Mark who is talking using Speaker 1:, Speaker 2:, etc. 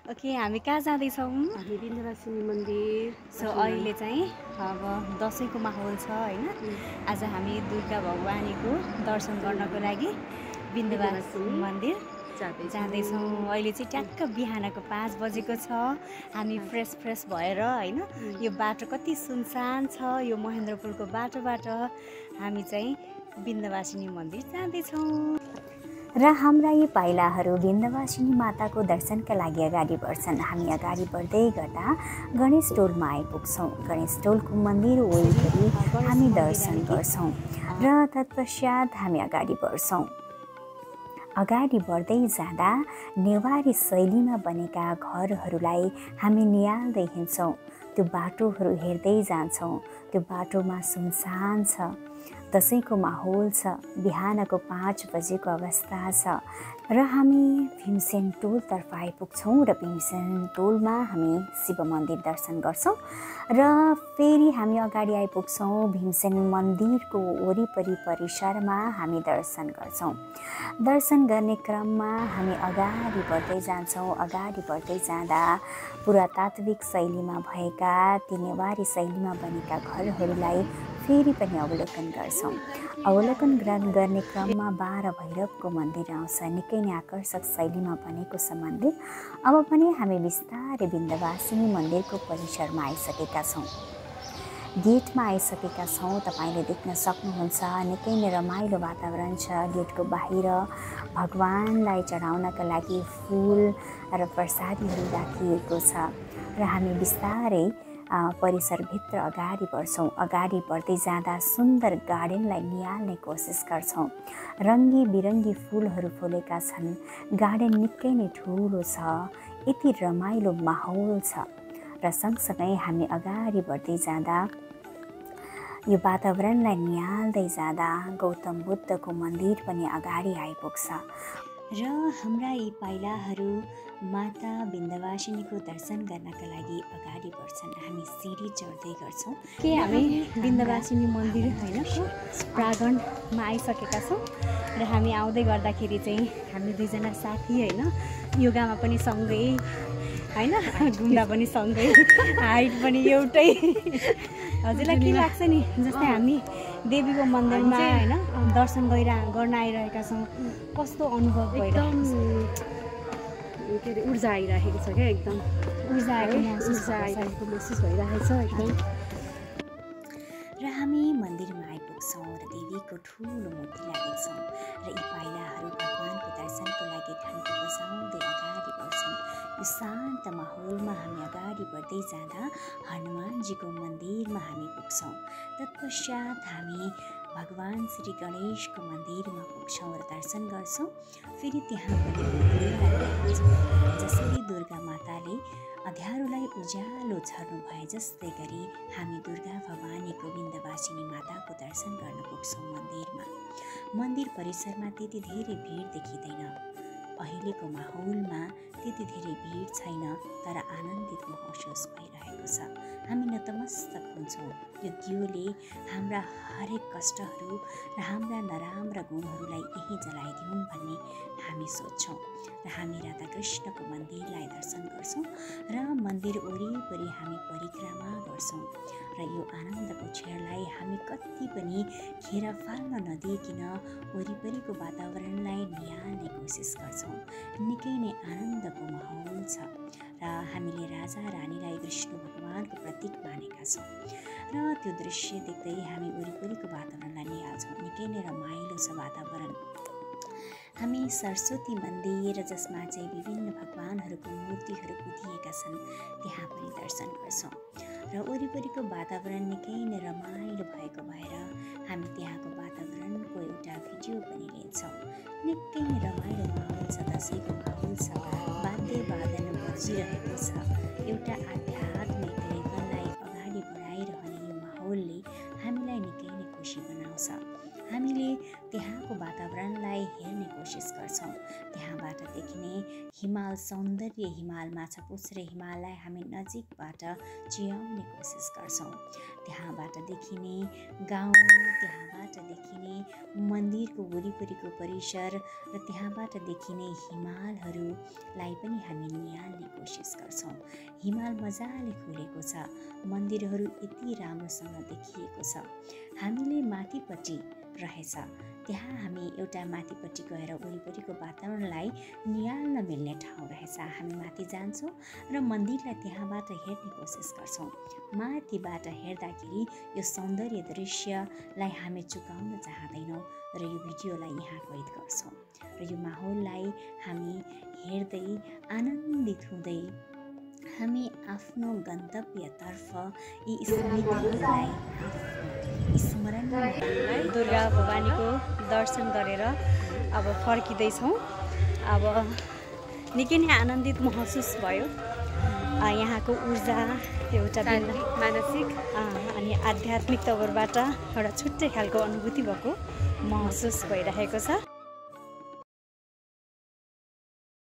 Speaker 1: Okay, हामी कहाँ जाँदैछौँ?
Speaker 2: हामी विन्ध्यवासिनी मन्दिर।
Speaker 1: सो अहिले चाहिँ अब दसैँको माहौल छ होइन। आज हामी दुर्गा भगवानीको दर्शन गर्नको लागि विन्ध्यवासिनी मन्दिर जाँदैछौँ। अहिले चाहिँ ट्याक्क बिहानको 5 बजेको छ। हामी फ्रेस भएर होइन, यो बाटो कति सुनसान छ, यो महेन्द्रपुलको बाटोबाट हामी चाहिँ विन्ध्यवासिनी मन्दिर जाँदैछौँ।
Speaker 3: र हाम्रा यी पाइलाहरू विन्ध्यवासिनी माताको दर्शनका लागि अगाडि बढ्छन्। हामी अगाडि बढ्दै गर्दा गणेश टोलमा आइपुग्छौँ। गणेश टोलको मन्दिर वरिपरि हामी दर्शन गर्छौँ र तत्पश्चात हामी अगाडि बढ्छौँ। अगाडि बढ्दै जाँदा नेवारी शैलीमा बनेका घरहरूलाई हामी नियाल्दै हिँड्छौँ। त्यो बाटोहरू हेर्दै जान्छौँ। त्यो बाटोमा सुनसान छ, दसैँको माहौल छ, बिहानको 5 बजेको अवस्था छ र हामी भीमसेन टोलतर्फ आइपुग्छौँ र भीमसेन टोलमा हामी शिव मन्दिर दर्शन गर्छौँ र फेरि हामी अगाडि आइपुग्छौँ। भीमसेन मन्दिरको वरिपरि परिसरमा हामी दर्शन गर्छौँ। दर्शन गर्ने क्रममा हामी अगाडि बढ्दै जान्छौँ। अगाडि बढ्दै जाँदा पुरातात्विक शैलीमा भएका ती नेवारी शैलीमा बनेका घरहरूलाई फेरि पनि अवलोकन गर्छौँ। अवलोकन गर्ने क्रममा 12 भैरवको मन्दिर आउँछ। निकै नै आकर्षक शैलीमा बनेको छ मन्दिर। अब पनि हामी बिस्तारै विन्ध्यवासिनी मन्दिरको परिसरमा आइसकेका छौँ। गेटमा आइसकेका छौँ। तपाईँले देख्न सक्नुहुन्छ निकै नै रमाइलो वातावरण छ। गेटको बाहिर भगवानलाई चढाउनका लागि फुल र प्रसादीहरू राखिएको छ र हामी बिस्तारै परिसरभित्र अगाडि बढ्छौँ। अगाडि बढ्दै जाँदा सुन्दर गार्डनलाई निहाल्ने कोसिस गर्छौँ। रङ्गी बिरङ्गी फुलहरू फुलेका छन्। गार्डन निकै नै ठुलो छ। यति रमाइलो माहौल छ र सँगसँगै हामी अगाडि बढ्दै जाँदा यो वातावरणलाई निहाल्दै जाँदा गौतम बुद्धको मन्दिर पनि अगाडि आइपुग्छ
Speaker 1: र हाम्रा यी पाइलाहरू माता विन्ध्यवासिनीको दर्शन गर्नका लागि अगाडि बढ्छन्। हामी सिडी चढ्दै गर्छौँ। हामी विन्ध्यवासिनी मन्दिर होइन प्राङ्गणमा आइसकेका छौँ र हामी आउँदै गर्दाखेरि चाहिँ हामी दुईजना साथी होइन, योगामा पनि सँगै होइन, घुम्दा पनि सँगै, हाइट पनि एउटै। हजुरलाई के लाग्छ नि, जस्तै हामी देवीको मन्दिरमा होइन दर्शन गर्न आइरहेका छौँ, कस्तो अनुभव भइरहेको छ?
Speaker 2: के अरे ऊर्जा आइरहेको छ क्या, एकदम
Speaker 1: ऊर्जा
Speaker 2: आइरहेको महसुस भइरहेको छ एकदम।
Speaker 3: र हामी मन्दिरमा आइपुग्छौँ र देवीको ठुलो मूर्तिलाई देख्छौँ र यी पाइलाहरू भगवानको दर्शनको लागि घन्टी बजाउँदै अगाडि बढ्छौँ। यो शान्त माहौलमा हामी अगाडि बढ्दै जाँदा हनुमानजीको मन्दिरमा हामी पुग्छौँ। तत्पश्चात हामी भगवान श्री गणेशको मन्दिरमा पुग्छौँ र दर्शन गर्छौँ। फेरि त्यहाँ पनि मन्दिरलाई देख्छौँ। जसरी दुर्गा माताले अँध्यारोलाई उज्यालो छर्नु भए जस्तै गरी हामी दुर्गा भवानीको विन्ध्यवासिनी माताको दर्शन गर्न पुग्छौँ मन्दिरमा। मन्दिर परिसरमा त्यति धेरै भिड देखिँदैन। अहिलेको माहौलमा त्यति धेरै भिड छैन, तर आनन्दित महसुस भइरहेको छ। हामी नतमस्तक हुन्छौँ। यो दियोले हाम्रा हरेक कष्टहरू र हाम्रा नराम्रा गुणहरूलाई यहीँ जलाइदिउँ भन्ने हामी सोच्छौँ र हामी राधाकृष्णको मन्दिरलाई दर्शन गर्छौँ र मन्दिर वरिपरि हामी परिक्रमा गर्छौँ र यो आनन्दको क्षणलाई हामी कति पनि खेर फाल्न नदिइकन वरिपरिको वातावरणलाई निहाल्ने कोसिस गर्छौँ। निकै नै आनन्दको माहौल छ र हामीले राजा रानीलाई विष्णु भगवानको प्रतीक मानेका छौँ र त्यो दृश्य देख्दै हामी वरिपरिको वातावरणलाई निहाल्छौँ। निकै नै रमाइलो छ वातावरण। हामी सरस्वती मन्दिर जसमा चाहिँ विभिन्न भगवानहरूको मूर्तिहरू पुतिएका छन् त्यहाँ पनि दर्शन गर्छौँ र वरिपरिको वातावरण निकै नै रमाइलो भएको भएर हामी त्यहाँको वातावरणको एउटा भिडियो पनि लिन्छौँ। निकै नै रमाइलो माहौल छ, दसैँको माहौल छ, वाद्य वादन बजिरहेको छ। एउटा आध्यात्मिक लेभललाई अगाडि बढाइरहने यो माहौलले हामीलाई निकै नै खुसी बनाउँछ। हामीले त्यहाँको
Speaker 1: वातावरणलाई हेर्ने कोसिस गर्छौँ। त्यहाँबाट देखिने हिमाल सौन्दर्य, हिमाल माछापुछ र हिमाललाई हामी नजिकबाट चियाउने कोसिस गर्छौँ। त्यहाँबाट देखिने गाउँ, त्यहाँबाट देखिने मन्दिरको वरिपरिको परिसर र त्यहाँबाट देखिने हिमालहरूलाई पनि हामी निहाल्ने कोसिस गर्छौँ। हिमाल मजाले खुलेको छ, मन्दिरहरू यति राम्रोसँग देखिएको छ। हामीले माथिपट्टि रहेछ, त्यहाँ हामी एउटा माथिपट्टि गएर वरिपरिको वातावरणलाई निहाल्न मिल्ने ठाउँ रहेछ। हामी माथि जान्छौँ र मन्दिरलाई त्यहाँबाट हेर्ने कोसिस गर्छौँ। माथिबाट हेर्दाखेरि यो सौन्दर्य दृश्यलाई हामी चुकाउन चाहँदैनौँ र यो भिडियोलाई यहाँ कैद गर्छौँ र यो माहौललाई हामी हेर्दै आनन्दित हुँदै हामी आफ्नो गन्तव्यतर्फ यी स्मृतिहरूलाई स्मरण
Speaker 2: दुर्गा भवानीको दर्शन गरेर अब फर्किँदैछौँ। अब निकै नै आनन्दित महसुस भयो। यहाँको ऊर्जा एउटा मानसिक अनि आध्यात्मिक तवरबाट एउटा छुट्टै खालको अनुभूति भएको महसुस भइरहेको छ।